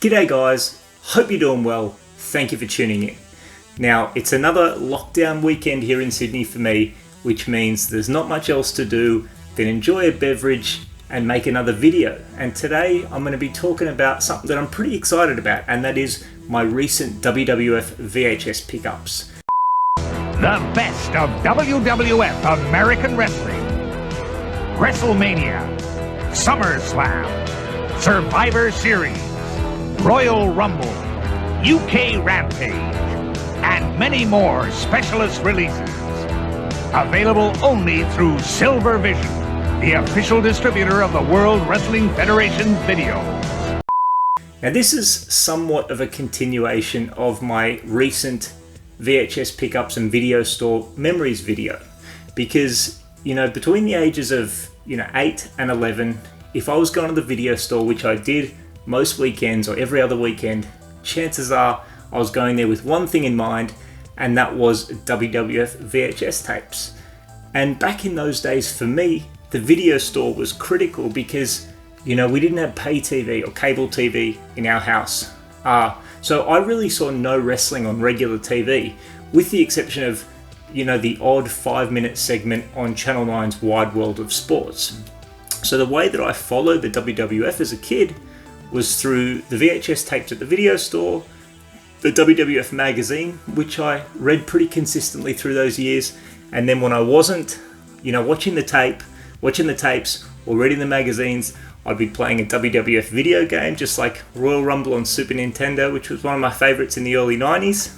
G'day guys, hope you're doing well. Thank you for tuning in. Now, it's another lockdown weekend here in Sydney for me, which means there's not much else to do than enjoy a beverage and make another video. And today I'm going to be talking about something that I'm pretty excited about, and that is my recent WWF VHS pickups. The best of WWF American Wrestling, Wrestlemania, Summerslam, Survivor Series, Royal Rumble, UK Rampage, and many more specialist releases. Available only through Silver Vision, the official distributor of the World Wrestling Federation's videos. Now this is somewhat of a continuation of my recent VHS pickups and video store memories video, because between the ages of 8 and 11, if I was going to the video store, which I did most weekends or every other weekend, chances are I was going there with one thing in mind, and that was WWF VHS tapes. And back in those days for me, the video store was critical because we didn't have pay TV or cable TV in our house. So I really saw no wrestling on regular TV, with the exception of, the odd 5-minute segment on Channel 9's Wide World of Sports. So the way that I followed the WWF as a kid was through the VHS tapes at the video store, the WWF magazine, which I read pretty consistently through those years, and then when I wasn't, watching the tapes or reading the magazines, I'd be playing a WWF video game, just like Royal Rumble on Super Nintendo, which was one of my favorites in the early 90s.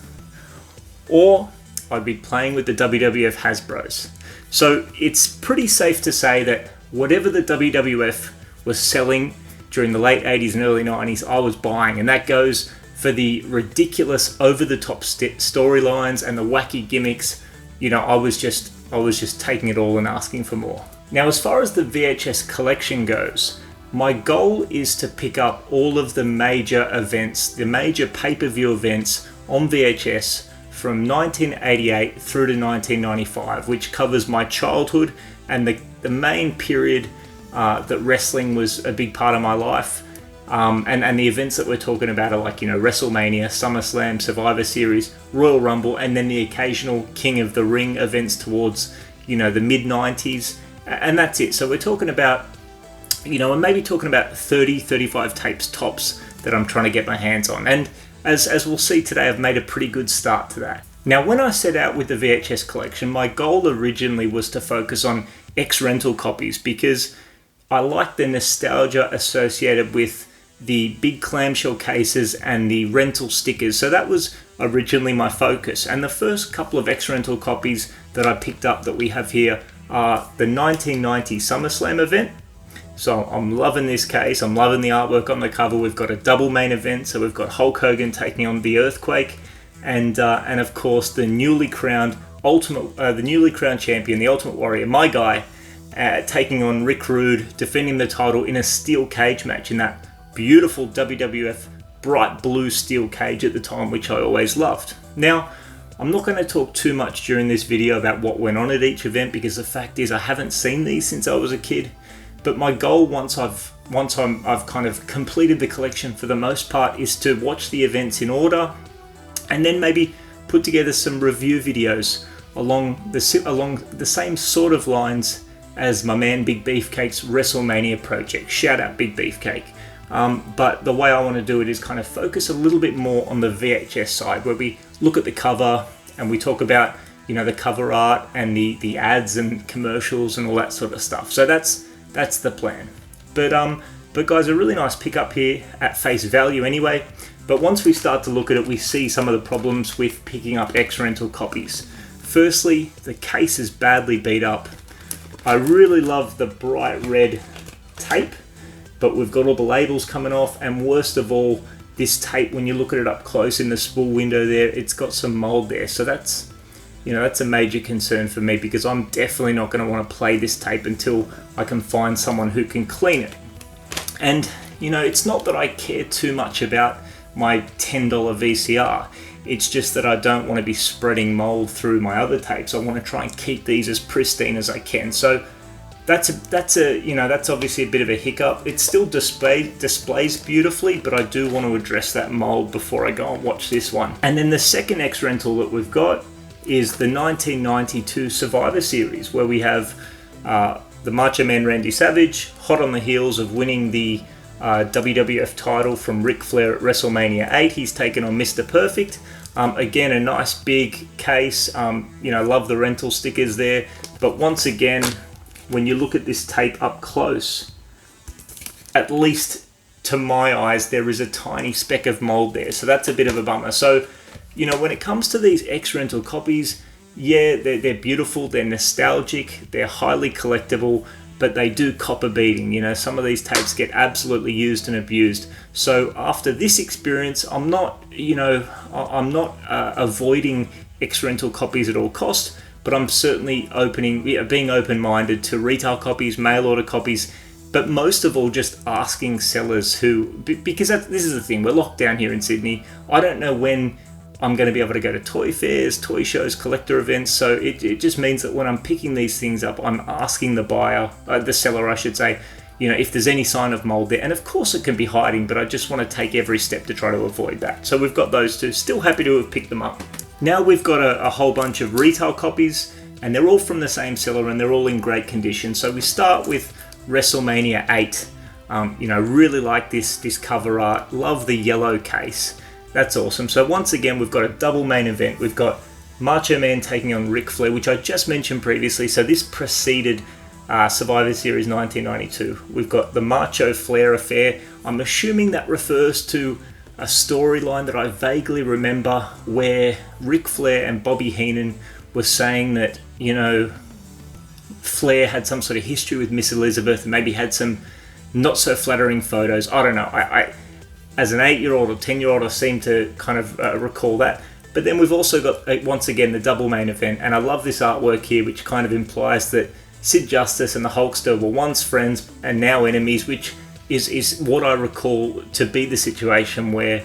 Or I'd be playing with the WWF Hasbros. So it's pretty safe to say that whatever the WWF was selling during the late 80s and early 90s, I was buying. And that goes for the ridiculous over-the-top storylines and the wacky gimmicks. I was just taking it all and asking for more. Now, as far as the VHS collection goes, my goal is to pick up all of the major events, the major pay-per-view events on VHS from 1988 through to 1995, which covers my childhood and the main period that wrestling was a big part of my life. And the events that we're talking about are like, Wrestlemania, SummerSlam, Survivor Series, Royal Rumble, and then the occasional King of the Ring events towards, the mid-90s. And that's it. So we're talking about, I'm maybe talking about 30, 35 tapes tops that I'm trying to get my hands on. And as we'll see today, I've made a pretty good start to that. Now, when I set out with the VHS collection, my goal originally was to focus on ex-rental copies because I like the nostalgia associated with the big clamshell cases and the rental stickers. So that was originally my focus. And the first couple of ex-rental copies that I picked up that we have here are the 1990 Summerslam Event. So I'm loving this case. I'm loving the artwork on the cover. We've got a double main event. So we've got Hulk Hogan taking on the Earthquake, and of course the newly crowned champion, the Ultimate Warrior, my guy, taking on Rick Rude, defending the title in a steel cage match in that beautiful WWF bright blue steel cage at the time, which I always loved. Now, I'm not going to talk too much during this video about what went on at each event, because the fact is I haven't seen these since I was a kid. But my goal, once I've kind of completed the collection for the most part, is to watch the events in order, and then maybe put together some review videos along the same sort of lines as my man Big Beefcake's Wrestlemania project. Shout out Big Beefcake. But the way I want to do it is kind of focus a little bit more on the VHS side, where we look at the cover and we talk about the cover art and the ads and commercials and all that sort of stuff. So that's the plan. But guys, a really nice pickup here at face value anyway. But once we start to look at it, we see some of the problems with picking up ex-rental copies. Firstly, the case is badly beat up. I really love the bright red tape, but we've got all the labels coming off, and worst of all, this tape, when you look at it up close in the spool window there, it's got some mold there. So that's a major concern for me, because I'm definitely not going to want to play this tape until I can find someone who can clean it. And it's not that I care too much about my $10 VCR. It's just that I don't want to be spreading mold through my other tapes. I want to try and keep these as pristine as I can. So that's obviously a bit of a hiccup. It still displays beautifully, but I do want to address that mold before I go and watch this one. And then the second X rental that we've got is the 1992 Survivor Series, where we have the Macho Man Randy Savage, hot on the heels of winning the WWF title from Ric Flair at Wrestlemania 8. He's taken on Mr. Perfect. Again, a nice big case. Love the rental stickers there. But once again, when you look at this tape up close, at least to my eyes, there is a tiny speck of mold there. So that's a bit of a bummer. So, when it comes to these X rental copies, yeah, they're beautiful, they're nostalgic, they're highly collectible, but they do cop a beating. Some of these tapes get absolutely used and abused. So after this experience, I'm not avoiding X rental copies at all costs, but I'm certainly being open-minded to retail copies, mail order copies, but most of all just asking sellers because this is the thing, we're locked down here in Sydney. I don't know when I'm going to be able to go to toy fairs, toy shows, collector events, so it just means that when I'm picking these things up, I'm asking the seller I should say, if there's any sign of mold there. And of course it can be hiding, but I just want to take every step to try to avoid that. So we've got those two. Still happy to have picked them up. Now we've got a whole bunch of retail copies, and they're all from the same seller, and they're all in great condition. So we start with Wrestlemania 8. Really like this cover art. Love the yellow case. That's awesome. So once again, we've got a double main event. We've got Macho Man taking on Ric Flair, which I just mentioned previously. So this preceded Survivor Series 1992. We've got the Macho Flair affair. I'm assuming that refers to a storyline that I vaguely remember where Ric Flair and Bobby Heenan were saying that, Flair had some sort of history with Miss Elizabeth and maybe had some not so flattering photos. I don't know. I as an 8-year-old or 10-year-old, I seem to kind of recall that. But then we've also got, once again, the double main event. And I love this artwork here, which kind of implies that Sid Justice and the Hulkster were once friends and now enemies, which is what I recall to be the situation where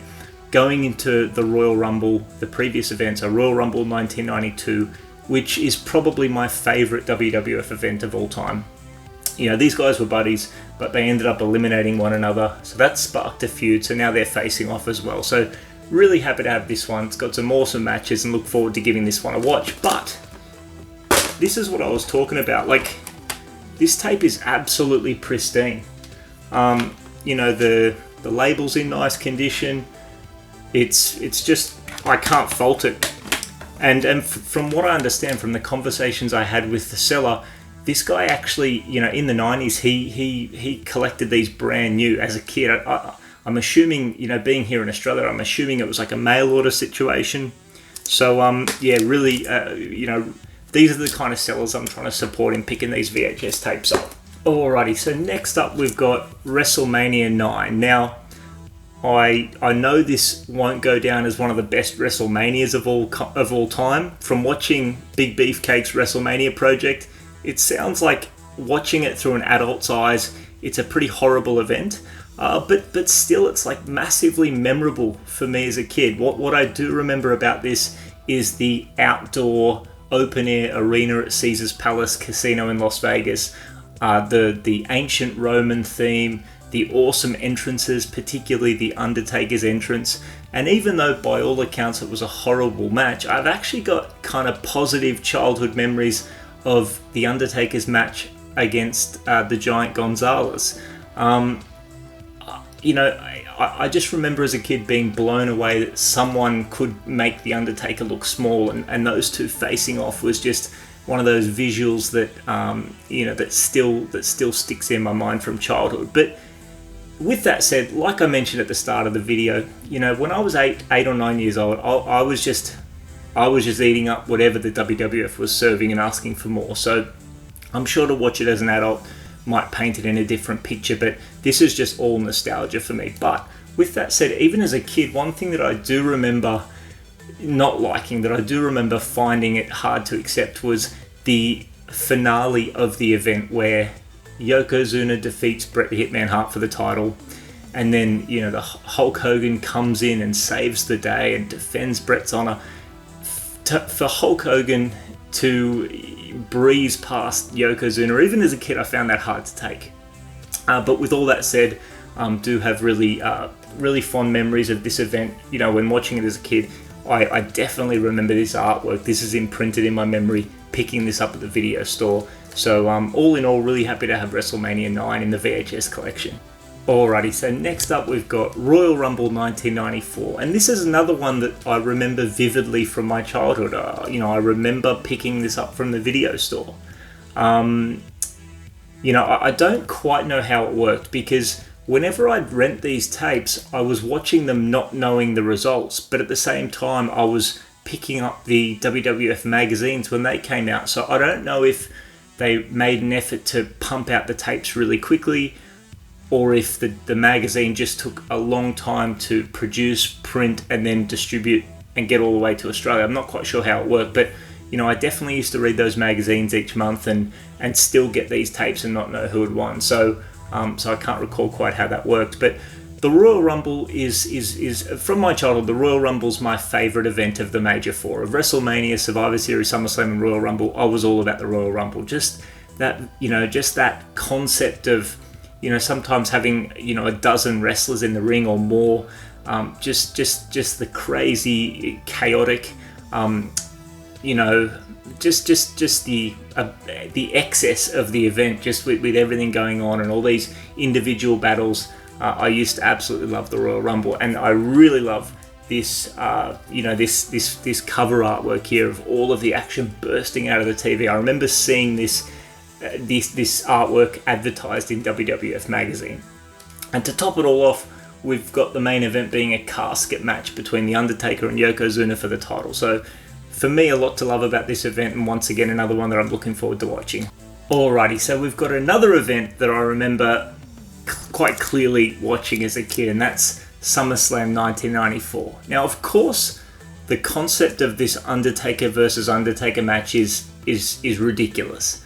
going into the Royal Rumble, the previous event, so Royal Rumble 1992, which is probably my favourite WWF event of all time. These guys were buddies, but they ended up eliminating one another. So that sparked a feud. So now they're facing off as well. So really happy to have this one. It's got some awesome matches and look forward to giving this one a watch. But this is what I was talking about. Like, this tape is absolutely pristine. The label's in nice condition. It's just, I can't fault it. And from what I understand from the conversations I had with the seller, this guy actually, in the 90s, he collected these brand new as a kid. I'm assuming, being here in Australia, I'm assuming it was like a mail order situation. So, really, these are the kind of sellers I'm trying to support in picking these VHS tapes up. Alrighty, so next up we've got Wrestlemania 9. Now, I know this won't go down as one of the best WrestleManias of all time. From watching Big Beefcake's WrestleMania project, it sounds like watching it through an adult's eyes, it's a pretty horrible event. But still, it's like massively memorable for me as a kid. What I do remember about this is the outdoor open-air arena at Caesars Palace Casino in Las Vegas. The ancient Roman theme, the awesome entrances, particularly the Undertaker's entrance. And even though by all accounts it was a horrible match, I've actually got kind of positive childhood memories of the Undertaker's match against the Giant Gonzalez. I just remember as a kid being blown away that someone could make the Undertaker look small, and those two facing off was just one of those visuals that that still sticks in my mind from childhood. But with that said, like I mentioned at the start of the video, when I was 8 or 9 years old, I was just eating up whatever the WWF was serving and asking for more. So I'm sure to watch it as an adult might paint it in a different picture, but this is just all nostalgia for me. But with that said, even as a kid, one thing that I do remember not liking, that I do remember finding it hard to accept, was the finale of the event where Yokozuna defeats Bret the Hitman Hart for the title, and then the Hulk Hogan comes in and saves the day and defends Bret's honor. For Hulk Hogan to breeze past Yokozuna. Even as a kid, I found that hard to take. But with all that said, do have really fond memories of this event. You know, when watching it as a kid, I definitely remember this artwork. This is imprinted in my memory, picking this up at the video store. So all in all, really happy to have Wrestlemania 9 in the VHS collection. Alrighty, so next up we've got Royal Rumble 1994, and this is another one that I remember vividly from my childhood. You know, I remember picking this up from the video store. You know, I don't quite know how it worked, because whenever I'd rent these tapes, I was watching them not knowing the results, but at the same time I was picking up the WWF magazines when they came out. So I don't know if they made an effort to pump out the tapes really quickly, or if the magazine just took a long time to produce, print, and then distribute and get all the way to Australia. I'm not quite sure how it worked, but you know, I definitely used to read those magazines each month and still get these tapes and not know who had won. So I can't recall quite how that worked. But the Royal Rumble is from my childhood, the Royal Rumble's my favourite event of the major four. Of WrestleMania, Survivor Series, SummerSlam, and Royal Rumble, I was all about the Royal Rumble. Just that, you know, just that concept of, you know, sometimes having, you know, a dozen wrestlers in the ring or more, just the crazy, chaotic, you know, just the excess of the event, just with everything going on and all these individual battles. I used to absolutely love the Royal Rumble, and I really love this, you know, this cover artwork here of all of the action bursting out of the TV. I remember seeing this artwork advertised in WWF magazine. And to top it all off, we've got the main event being a casket match between The Undertaker and Yokozuna for the title. So for me, a lot to love about this event, and once again, another one that I'm looking forward to watching. Alrighty, so we've got another event that I remember quite clearly watching as a kid, and that's SummerSlam 1994. Now, of course, the concept of this Undertaker versus Undertaker match is ridiculous.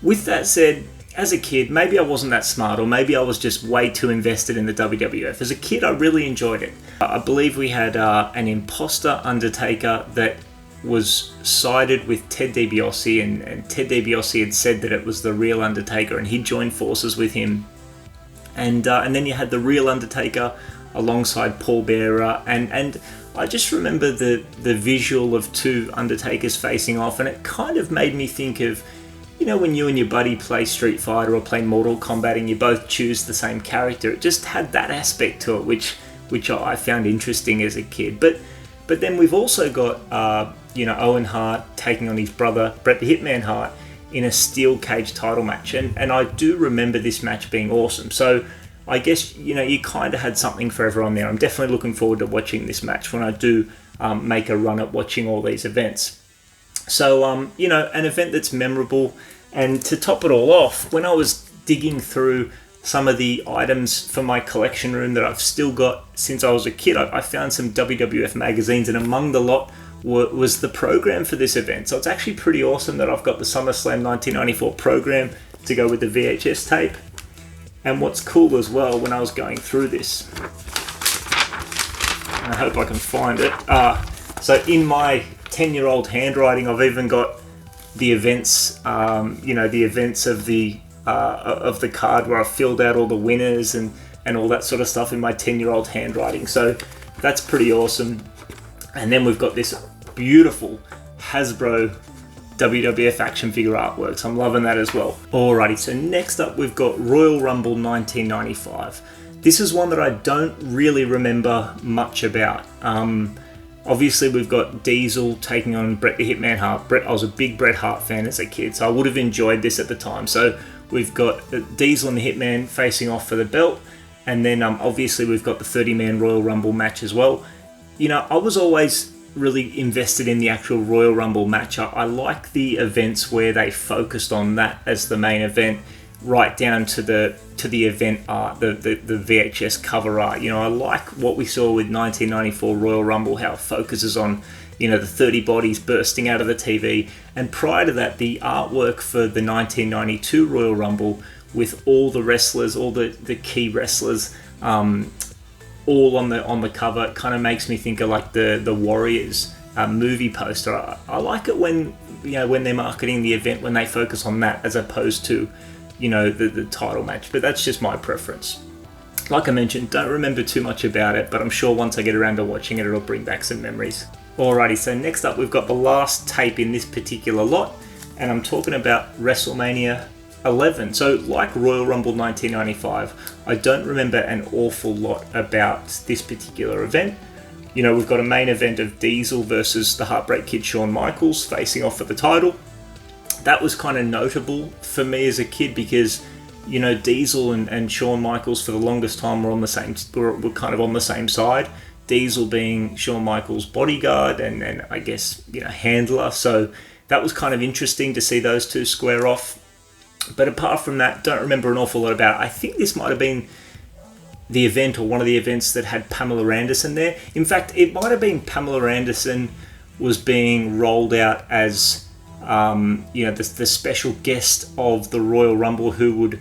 With that said, as a kid, maybe I wasn't that smart, or maybe I was just way too invested in the WWF. As a kid, I really enjoyed it. I believe we had an imposter Undertaker that was sided with Ted DiBiase, and Ted DiBiase had said that it was the real Undertaker, and he joined forces with him. And then you had the real Undertaker alongside Paul Bearer, and I just remember the visual of two Undertakers facing off, and it kind of made me think of, you know, when you and your buddy play Street Fighter or play Mortal Kombat and you both choose the same character. It just had that aspect to it, which I found interesting as a kid. But then we've also got, you know, Owen Hart taking on his brother, Bret the Hitman Hart, in a steel cage title match. And I do remember this match being awesome. So I guess, you know, you kind of had something for everyone there. I'm definitely looking forward to watching this match when I do make a run at watching all these events. So, you know, an event that's memorable. And to top it all off, when I was digging through some of the items for my collection room that I've still got since I was a kid, I found some WWF magazines, and among the lot was the program for this event. So it's actually pretty awesome that I've got the SummerSlam 1994 program to go with the VHS tape. And what's cool as well, when I was going through this, and I hope I can find it, so in my 10-year-old handwriting, I've even got the events, you know, the events of the card where I filled out all the winners and all that sort of stuff in my 10-year-old handwriting. So that's pretty awesome. And then we've got this beautiful Hasbro WWF action figure artwork. So I'm loving that as well. Alrighty, so next up we've got Royal Rumble 1995. This is one that I don't really remember much about. Obviously, we've got Diesel taking on Bret the Hitman Hart. I was a big Bret Hart fan as a kid, so I would have enjoyed this at the time. So we've got Diesel and the Hitman facing off for the belt, and then obviously we've got the 30-man Royal Rumble match as well. You know, I was always really invested in the actual Royal Rumble match. I like the events where they focused on that as the main event, right down to the event art, the VHS cover art. You know, I like what we saw with 1994 Royal Rumble, how it focuses on, you know, the 30 bodies bursting out of the TV. And prior to that, the artwork for the 1992 Royal Rumble with all the wrestlers, all the key wrestlers, all on the cover, it kind of makes me think of like the Warriors movie poster. I like it when, when they're marketing the event, when they focus on that as opposed to, the title match. But that's just my preference. Like I mentioned, don't remember too much about it, but I'm sure once I get around to watching it, it'll bring back some memories. Alrighty, so next up we've got the last tape in this particular lot, and I'm talking about Wrestlemania 11. So like Royal Rumble 1995, I don't remember an awful lot about this particular event. We've got a main event of Diesel versus the Heartbreak Kid Shawn Michaels facing off for the title. That was kind of notable for me as a kid because Diesel and Shawn Michaels for the longest time were kind of on the same side. Diesel being Shawn Michaels' bodyguard and I guess handler. So that was kind of interesting to see those two square off. But apart from that, don't remember an awful lot about it. I think this might have been the event or one of the events that had Pamela Anderson there. In fact, it might have been Pamela Anderson was being rolled out as the special guest of the Royal Rumble who would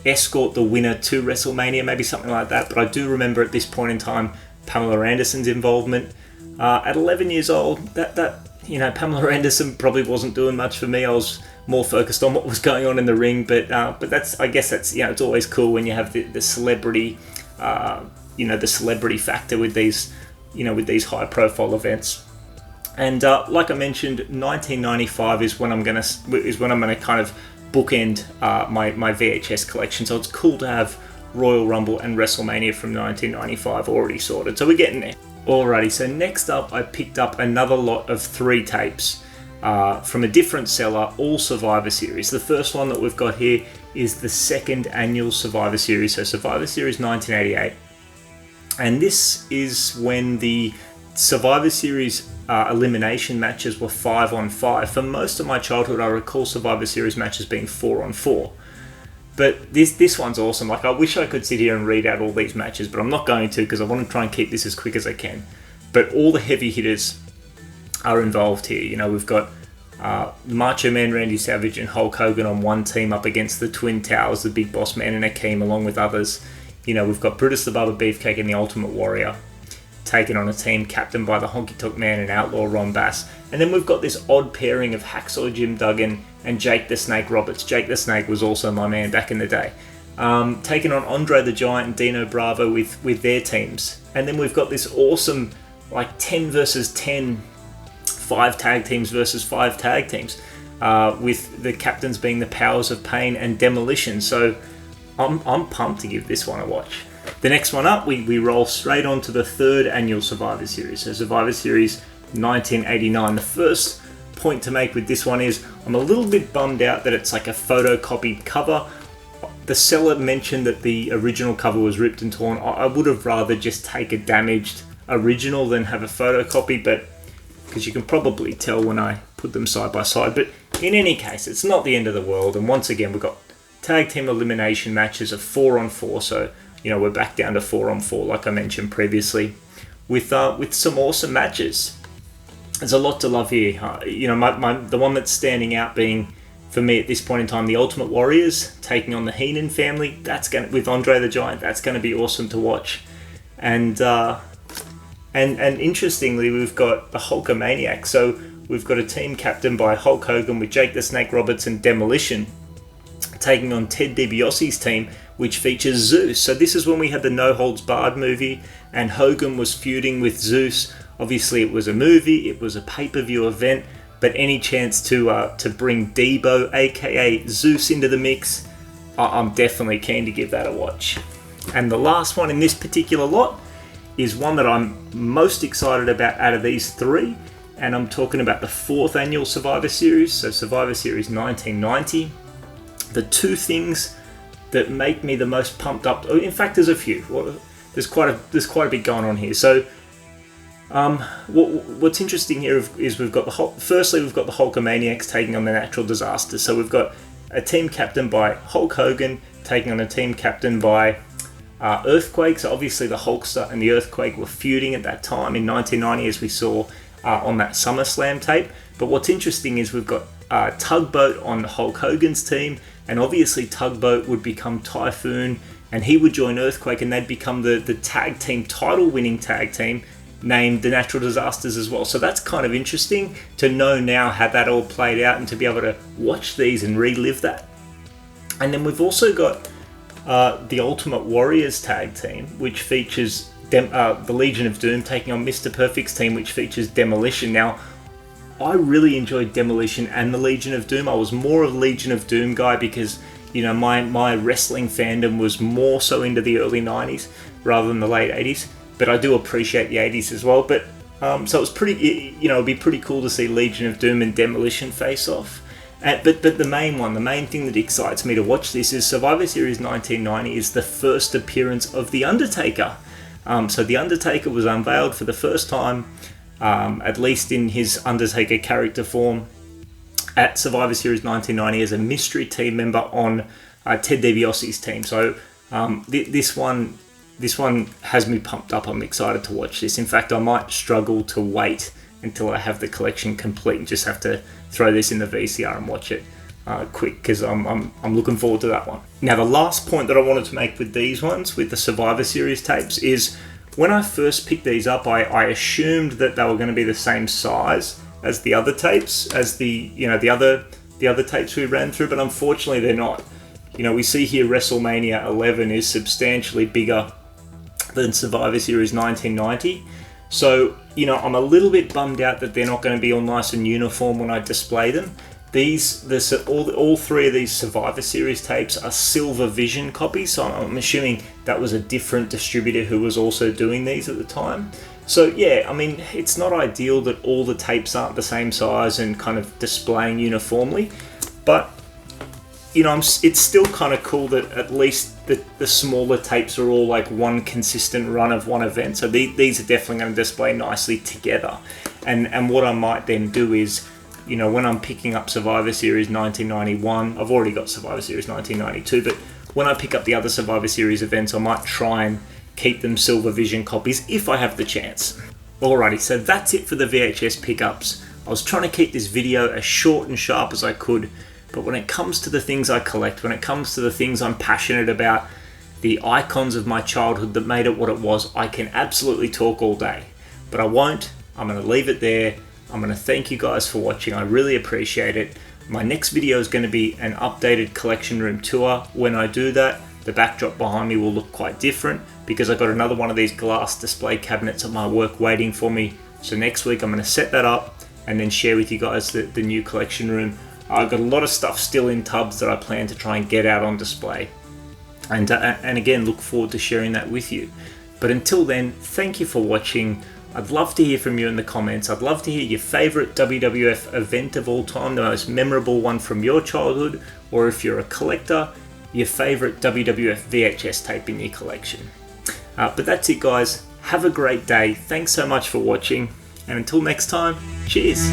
escort the winner to WrestleMania, maybe something like that. But I do remember at this point in time Pamela Anderson's involvement. At 11 years old, that Pamela Anderson probably wasn't doing much for me. I was more focused on what was going on in the ring. But I guess that's it's always cool when you have the celebrity, the celebrity factor with these high profile events. And like I mentioned, 1995 is when I'm gonna kind of bookend my VHS collection. So it's cool to have Royal Rumble and WrestleMania from 1995 already sorted. So we're getting there. Alrighty, so next up I picked up another lot of 3 tapes from a different seller, all Survivor Series. The first one that we've got here is the second annual Survivor Series, so Survivor Series 1988. And this is when the Survivor Series elimination matches were 5-on-5. For most of my childhood, I recall Survivor Series matches being 4-on-4. But this one's awesome. Like, I wish I could sit here and read out all these matches, but I'm not going to because I want to try and keep this as quick as I can. But all the heavy hitters are involved here. We've got Macho Man Randy Savage and Hulk Hogan on one team up against the Twin Towers, the Big Boss Man and Akeem, along with others. We've got Brutus the Barber Beefcake and the Ultimate Warrior taken on a team captained by the Honky Tonk Man and Outlaw Ron Bass. And then we've got this odd pairing of Hacksaw Jim Duggan and Jake the Snake Roberts. Jake the Snake was also my man back in the day. Taking on Andre the Giant and Dino Bravo with their teams. And then we've got this awesome 10 versus 10, 5 tag teams versus 5 tag teams, with the captains being the Powers of Pain and Demolition. So I'm pumped to give this one a watch. The next one up, we roll straight on to the third annual Survivor Series. So Survivor Series 1989. The first point to make with this one is I'm a little bit bummed out that it's like a photocopied cover. The seller mentioned that the original cover was ripped and torn. I would have rather just take a damaged original than have a photocopy, but because you can probably tell when I put them side by side. But in any case, it's not the end of the world. And once again, we've got tag team elimination matches of 4-on-4. So we're back down to 4-on-4, like I mentioned previously, with some awesome matches. There's a lot to love here. The one that's standing out being, for me at this point in time, the Ultimate Warriors taking on the Heenan family. With Andre the Giant. That's going to be awesome to watch. And interestingly, we've got the Hulkamaniacs. So we've got a team captained by Hulk Hogan with Jake the Snake Roberts and Demolition, taking on Ted DiBiase's team, which features Zeus. So this is when we had the No Holds Barred movie, and Hogan was feuding with Zeus. Obviously, it was a movie, it was a pay-per-view event, but any chance to bring Debo, aka Zeus, into the mix, I'm definitely keen to give that a watch. And the last one in this particular lot is one that I'm most excited about out of these 3, and I'm talking about the 4th annual Survivor Series, so Survivor Series 1990. The 2 things that make me the most pumped up, in fact there's a few, there's quite a bit going on here. So what's interesting here is we've got the Hulkamaniacs taking on the Natural Disasters. So we've got a team captained by Hulk Hogan taking on a team captained by Earthquake. So obviously the Hulkster and the Earthquake were feuding at that time in 1990, as we saw on that SummerSlam tape. But what's interesting is we've got Tugboat on Hulk Hogan's team, and obviously Tugboat would become Typhoon and he would join Earthquake, and they'd become the tag team title winning tag team. named the natural disasters as well. So that's kind of interesting to know now how that all played out and to be able to watch these and relive that. And then we've also got the Ultimate Warriors tag team, which features the Legion of Doom taking on Mr. Perfect's team, which features Demolition. Now, I really enjoyed Demolition and the Legion of Doom. I was more of a Legion of Doom guy because, you know, my wrestling fandom was more so into the early 90s rather than the late 80s. But I do appreciate the 80s as well. But so it was pretty, you know, it'd be pretty cool to see Legion of Doom and Demolition face off. But the main thing that excites me to watch this is Survivor Series 1990 is the first appearance of The Undertaker. So The Undertaker was unveiled for the first time, at least in his Undertaker character form, at Survivor Series 1990 as a mystery team member on Ted DiBiase's team. So this one has me pumped up. I'm excited to watch this. In fact, I might struggle to wait until I have the collection complete and just have to throw this in the VCR and watch it quick, because I'm looking forward to that one. Now, the last point that I wanted to make with these ones, with the Survivor Series tapes, is when I first picked these up, I assumed that they were going to be the same size as the other tapes, as the other tapes we ran through, but unfortunately they're not. You know, we see here Wrestlemania 11 is substantially bigger than Survivor Series 1990. So, you know, I'm a little bit bummed out that they're not going to be all nice and uniform when I display them. All three of these Survivor Series tapes are Silver Vision copies, so I'm assuming that was a different distributor who was also doing these at the time. So yeah, I mean, it's not ideal that all the tapes aren't the same size and kind of displaying uniformly, but you know, it's still kind of cool that at least the smaller tapes are all like one consistent run of one event. So these are definitely going to display nicely together. And what I might then do is, you know, when I'm picking up Survivor Series 1991, I've already got Survivor Series 1992, but when I pick up the other Survivor Series events, I might try and keep them Silver Vision copies if I have the chance. Alrighty, so that's it for the VHS pickups. I was trying to keep this video as short and sharp as I could, but when it comes to the things I collect, when it comes to the things I'm passionate about, the icons of my childhood that made it what it was, I can absolutely talk all day. But I won't. I'm going to leave it there. I'm going to thank you guys for watching. I really appreciate it. My next video is going to be an updated collection room tour. When I do that, the backdrop behind me will look quite different because I got another one of these glass display cabinets at my work waiting for me. So next week I'm going to set that up and then share with you guys the new collection room. I've got a lot of stuff still in tubs that I plan to try and get out on display. And again, look forward to sharing that with you. But until then, thank you for watching. I'd love to hear from you in the comments. I'd love to hear your favourite WWF event of all time, the most memorable one from your childhood, or if you're a collector, your favourite WWF VHS tape in your collection. But that's it, guys. Have a great day. Thanks so much for watching. And until next time, cheers.